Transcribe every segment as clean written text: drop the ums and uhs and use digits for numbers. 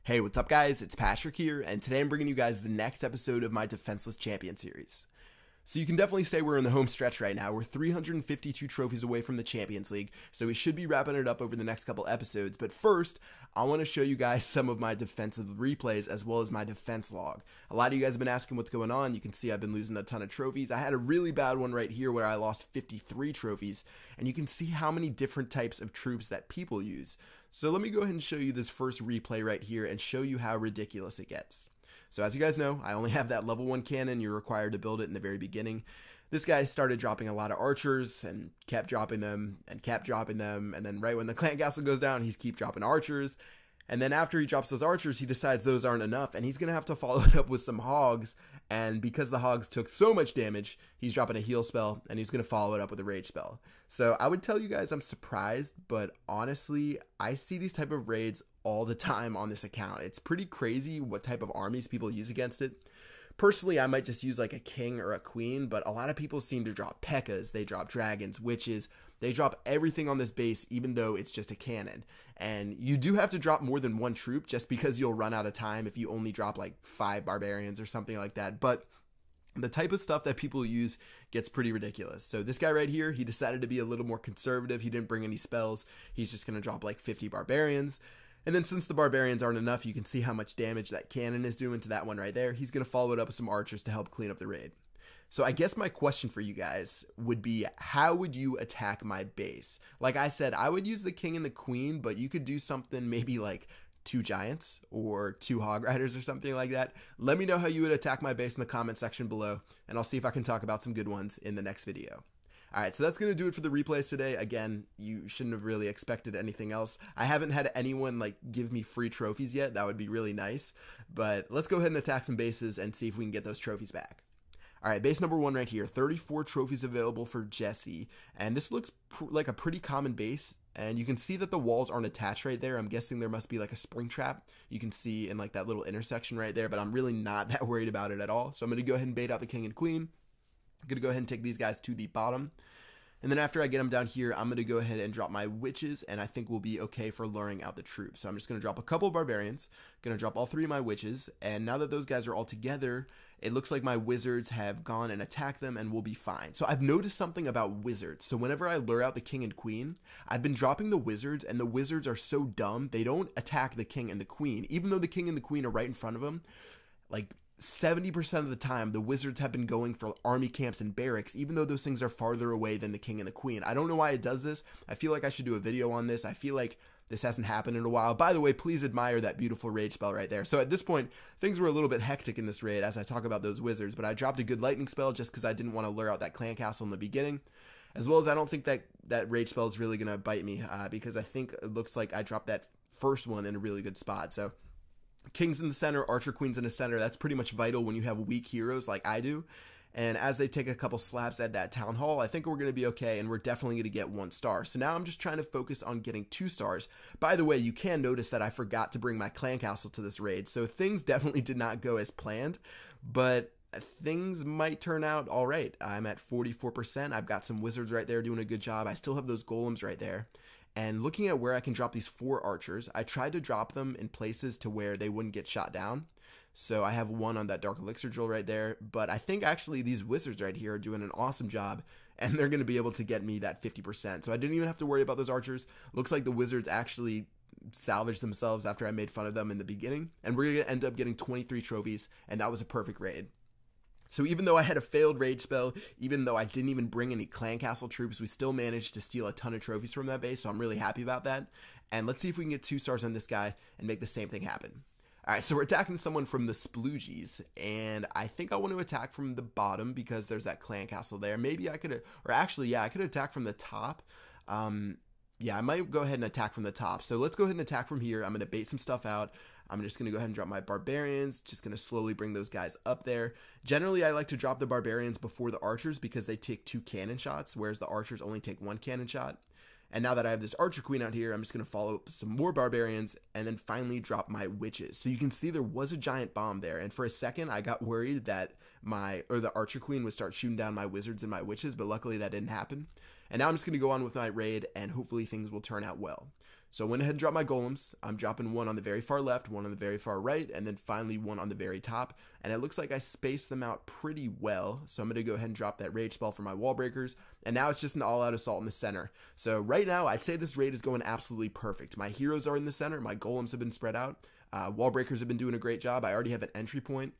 Hey, what's up guys? It's Patrick here, and today I'm bringing you guys the next episode of my Defenseless Champion series. So you can definitely say we're in the home stretch right now. We're 352 trophies away from the Champions League, so we should be wrapping it up over the next couple episodes. But first, I want to show you guys some of my defensive replays as well as my defense log. A lot of you guys have been asking what's going on. You can see I've been losing a ton of trophies. I had a really bad one right here where I lost 53 trophies, and you can see how many different types of troops that people use. So let me go ahead and show you this first replay right here and show you how ridiculous it gets. So as you guys know, I only have that level 1 cannon. You're required to build it in the very beginning. This guy started dropping a lot of archers and kept dropping them and kept dropping them. And then right when the clan castle goes down, he's keep dropping archers. And then after he drops those archers, he decides those aren't enough, and he's going to have to follow it up with some hogs. And because the hogs took so much damage, he's dropping a heal spell, and he's going to follow it up with a rage spell. So I would tell you guys I'm surprised, but honestly, I see these type of raids all the time on this account. It's pretty crazy what type of armies people use against it. Personally, I might just use like a king or a queen, but a lot of people seem to drop P.E.K.K.A.s, they drop dragons, witches, they drop everything on this base even though it's just a cannon. And you do have to drop more than one troop just because you'll run out of time if you only drop like 5 barbarians or something like that. But the type of stuff that people use gets pretty ridiculous. So this guy right here, he decided to be a little more conservative. He didn't bring any spells. He's just going to drop like 50 barbarians. And then since the barbarians aren't enough, you can see how much damage that cannon is doing to that one right there. He's going to follow it up with some archers to help clean up the raid. So I guess my question for you guys would be, how would you attack my base? Like I said, I would use the king and the queen, but you could do something maybe like 2 giants or 2 hog riders or something like that. Let me know how you would attack my base in the comment section below, and I'll see if I can talk about some good ones in the next video. Alright, so that's going to do it for the replays today. Again, you shouldn't have really expected anything else. I haven't had anyone like give me free trophies yet. That would be really nice. But let's go ahead and attack some bases and see if we can get those trophies back. Alright, base number 1 right here. 34 trophies available for Jesse. And this looks like a pretty common base. And you can see that the walls aren't attached right there. I'm guessing there must be like a spring trap. You can see in like that little intersection right there. But I'm really not that worried about it at all. So I'm going to go ahead and bait out the king and queen. I'm going to go ahead and take these guys to the bottom. And then after I get them down here, I'm going to go ahead and drop my witches, and I think we'll be okay for luring out the troops. So I'm just going to drop a couple barbarians, going to drop all 3 of my witches, and now that those guys are all together, it looks like my wizards have gone and attacked them and we'll be fine. So I've noticed something about wizards. So whenever I lure out the king and queen, I've been dropping the wizards, and the wizards are so dumb, they don't attack the king and the queen, even though the king and the queen are right in front of them. Like 70% of the time, the wizards have been going for army camps and barracks, even though those things are farther away than the king and the queen. I don't know why it does this. I feel like I should do a video on this. I feel like this hasn't happened in a while. By the way, please admire that beautiful rage spell right there. So at this point, things were a little bit hectic in this raid as I talk about those wizards, but I dropped a good lightning spell just because I didn't want to lure out that clan castle in the beginning. As well as I don't think that rage spell is really going to bite me because I think it looks like I dropped that first one in a really good spot. So kings in the center, archer queens in the center, that's pretty much vital when you have weak heroes like I do. And as they take a couple slaps at that town hall, I think we're going to be okay, and we're definitely going to get 1 star. So now I'm just trying to focus on getting 2 stars. By the way, you can notice that I forgot to bring my clan castle to this raid, so things definitely did not go as planned, but things might turn out all right. I'm at 44%. I've got some wizards right there doing a good job. I still have those golems right there. And looking at where I can drop these 4 archers, I tried to drop them in places to where they wouldn't get shot down. So I have 1 on that dark elixir drill right there. But I think actually these wizards right here are doing an awesome job, and they're going to be able to get me that 50%. So I didn't even have to worry about those archers. Looks like the wizards actually salvaged themselves after I made fun of them in the beginning. And we're going to end up getting 23 trophies, and that was a perfect raid. So even though I had a failed rage spell, even though I didn't even bring any clan castle troops, we still managed to steal a ton of trophies from that base, so I'm really happy about that. And let's see if we can get 2 stars on this guy and make the same thing happen. Alright, so we're attacking someone from the Sploogies, and I think I want to attack from the bottom because there's that clan castle there. Maybe I could, or actually, yeah, I could attack from the top. Yeah, I might go ahead and attack from the top. So let's go ahead and attack from here. I'm going to bait some stuff out. I'm just going to go ahead and drop my barbarians, just going to slowly bring those guys up there. Generally, I like to drop the barbarians before the archers because they take 2 cannon shots, whereas the archers only take 1 cannon shot. And now that I have this archer queen out here, I'm just going to follow up some more barbarians and then finally drop my witches. So you can see there was a giant bomb there. And for a second, I got worried that the archer queen would start shooting down my wizards and my witches, but luckily that didn't happen. And now I'm just going to go on with my raid, and hopefully things will turn out well. So I went ahead and dropped my golems. I'm dropping one on the very far left, one on the very far right, and then finally one on the very top. And it looks like I spaced them out pretty well. So I'm going to go ahead and drop that rage spell for my wall breakers. And now it's just an all-out assault in the center. So right now, I'd say this raid is going absolutely perfect. My heroes are in the center. My golems have been spread out. Wall breakers have been doing a great job. I already have an entry point.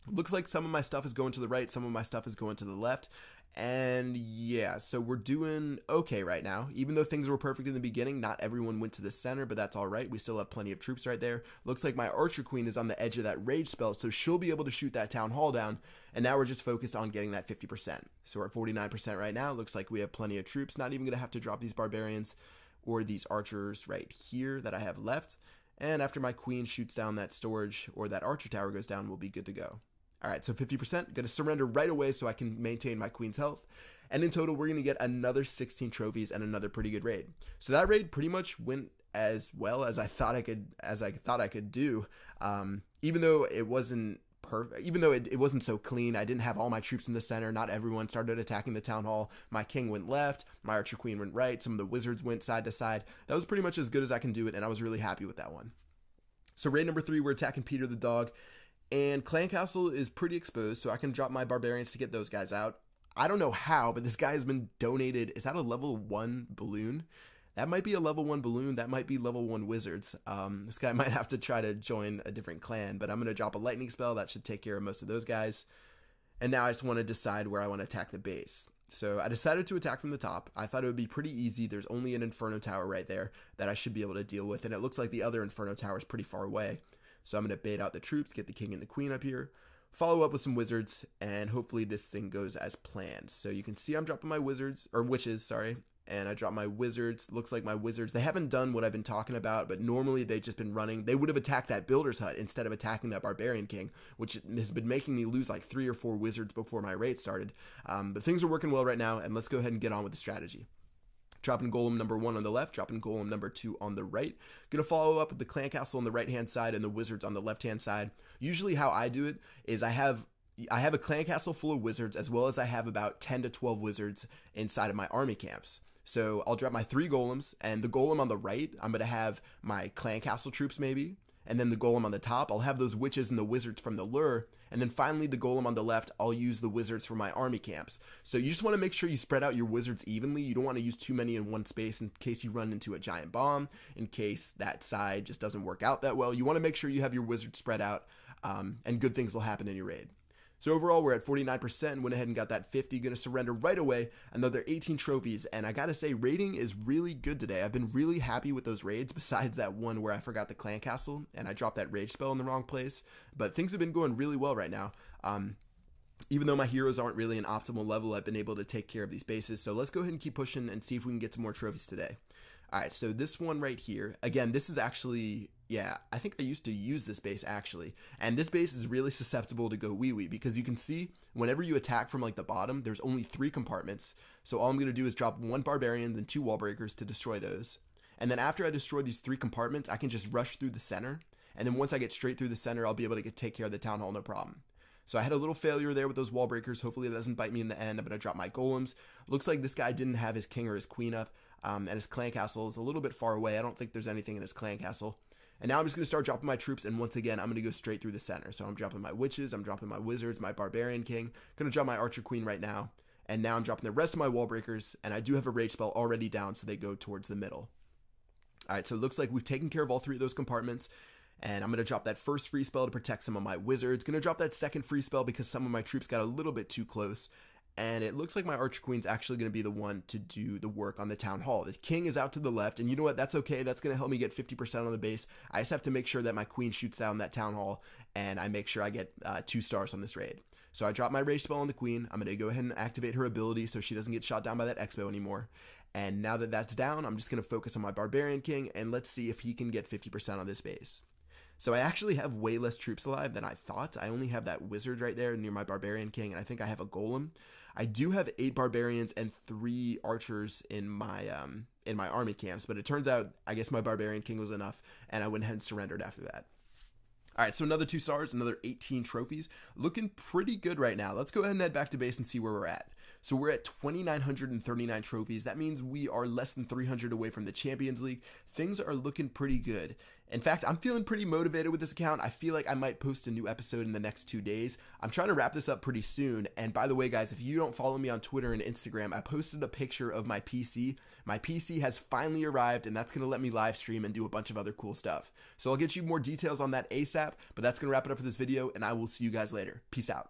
Looks like some of my stuff is going to the right, some of my stuff is going to the left. And yeah, so we're doing okay right now. Even though things were perfect in the beginning, not everyone went to the center, but that's all right. We still have plenty of troops right there. Looks like my Archer Queen is on the edge of that rage spell, so she'll be able to shoot that Town Hall down. And now we're just focused on getting that 50%. So we're at 49% right now. Looks like we have plenty of troops. Not even going to have to drop these barbarians or these archers right here that I have left. And after my queen shoots down that storage or that archer tower goes down, we'll be good to go. All right, so 50%, going to surrender right away so I can maintain my queen's health. And in total, we're going to get another 16 trophies and another pretty good raid. So that raid pretty much went as well as I thought I could do. Even though it wasn't perfect, even though it wasn't so clean, I didn't have all my troops in the center. Not everyone started attacking the town hall. My king went left, my archer queen went right. Some of the wizards went side to side. That was pretty much as good as I can do it, and I was really happy with that one. So raid number 3, we're attacking Peter the dog. And Clan Castle is pretty exposed, so I can drop my barbarians to get those guys out. I don't know how, but this guy has been donated. Is that a level 1 balloon? That might be a level 1 balloon. That might be level 1 wizards. This guy might have to try to join a different clan, but I'm going to drop a lightning spell. That should take care of most of those guys. And now I just want to decide where I want to attack the base. So I decided to attack from the top. I thought it would be pretty easy. There's only an Inferno Tower right there that I should be able to deal with, and it looks like the other Inferno Tower is pretty far away. So I'm going to bait out the troops, get the king and the queen up here, follow up with some wizards, and hopefully this thing goes as planned. So you can see I'm dropping my wizards, or witches, sorry, and I dropped my wizards. Looks like my wizards, they haven't done what I've been talking about, but normally they've just been running. They would have attacked that builder's hut instead of attacking that barbarian king, which has been making me lose like 3 or 4 wizards before my raid started. But things are working well right now, and let's go ahead and get on with the strategy. Dropping golem number 1 on the left, dropping golem number 2 on the right. Gonna follow up with the clan castle on the right hand side and the wizards on the left hand side. Usually how I do it is I have a clan castle full of wizards, as well as I have about 10 to 12 wizards inside of my army camps. So I'll drop my 3 golems, and the golem on the right, I'm gonna have my clan castle troops maybe, and then the golem on the top, I'll have those witches and the wizards from the lure, and then finally the golem on the left, I'll use the wizards for my army camps. So you just want to make sure you spread out your wizards evenly. You don't want to use too many in one space in case you run into a giant bomb, in case that side just doesn't work out that well. You want to make sure you have your wizards spread out, and good things will happen in your raid. So overall, we're at 49%, went ahead and got that 50, gonna surrender right away, another 18 trophies, and I gotta say, raiding is really good today. I've been really happy with those raids, besides that one where I forgot the clan castle, and I dropped that rage spell in the wrong place, but things have been going really well right now. Even though my heroes aren't really an optimal level, I've been able to take care of these bases, so let's go ahead and keep pushing and see if we can get some more trophies today. Alright, so this one right here, again, this is actually, yeah, I think I used to use this base actually, and this base is really susceptible to go wee-wee, because you can see whenever you attack from like the bottom, there's only 3 compartments, so all I'm going to do is drop 1 barbarian, then 2 wall breakers to destroy those, and then after I destroy these 3 compartments, I can just rush through the center, and then once I get straight through the center, I'll be able to take care of the town hall, no problem. So I had a little failure there with those wall breakers. Hopefully it doesn't bite me in the end. I'm going to drop my golems. Looks like this guy didn't have his king or his queen up, and his clan castle is a little bit far away. I don't think there's anything in his clan castle. And now I'm just going to start dropping my troops, and once again, I'm going to go straight through the center. So I'm dropping my witches, I'm dropping my wizards, my barbarian king. Going to drop my archer queen right now. And now I'm dropping the rest of my wall breakers, and I do have a rage spell already down, so they go towards the middle. All right, so it looks like we've taken care of all 3 of those compartments. And I'm going to drop that first free spell to protect some of my wizards. Going to drop that second free spell because some of my troops got a little bit too close. And it looks like my Archer Queen's actually going to be the one to do the work on the Town Hall. The King is out to the left, and you know what? That's okay. That's going to help me get 50% on the base. I just have to make sure that my Queen shoots down that Town Hall, and I make sure I get 2 stars on this raid. So I drop my Rage Spell on the Queen. I'm going to go ahead and activate her ability so she doesn't get shot down by that Expo anymore. And now that that's down, I'm just going to focus on my Barbarian King, and let's see if he can get 50% on this base. So I actually have way less troops alive than I thought. I only have that wizard right there near my Barbarian King, and I think I have a golem. I do have 8 barbarians and 3 archers in my army camps, but it turns out I guess my Barbarian King was enough, and I went ahead and surrendered after that. All right, so another 2 stars, another 18 trophies. Looking pretty good right now. Let's go ahead and head back to base and see where we're at. So we're at 2,939 trophies. That means we are less than 300 away from the Champions League. Things are looking pretty good. In fact, I'm feeling pretty motivated with this account. I feel like I might post a new episode in the next 2 days. I'm trying to wrap this up pretty soon. And by the way, guys, if you don't follow me on Twitter and Instagram, I posted a picture of my PC. My PC has finally arrived, and that's going to let me live stream and do a bunch of other cool stuff. So I'll get you more details on that ASAP, but that's going to wrap it up for this video, and I will see you guys later. Peace out.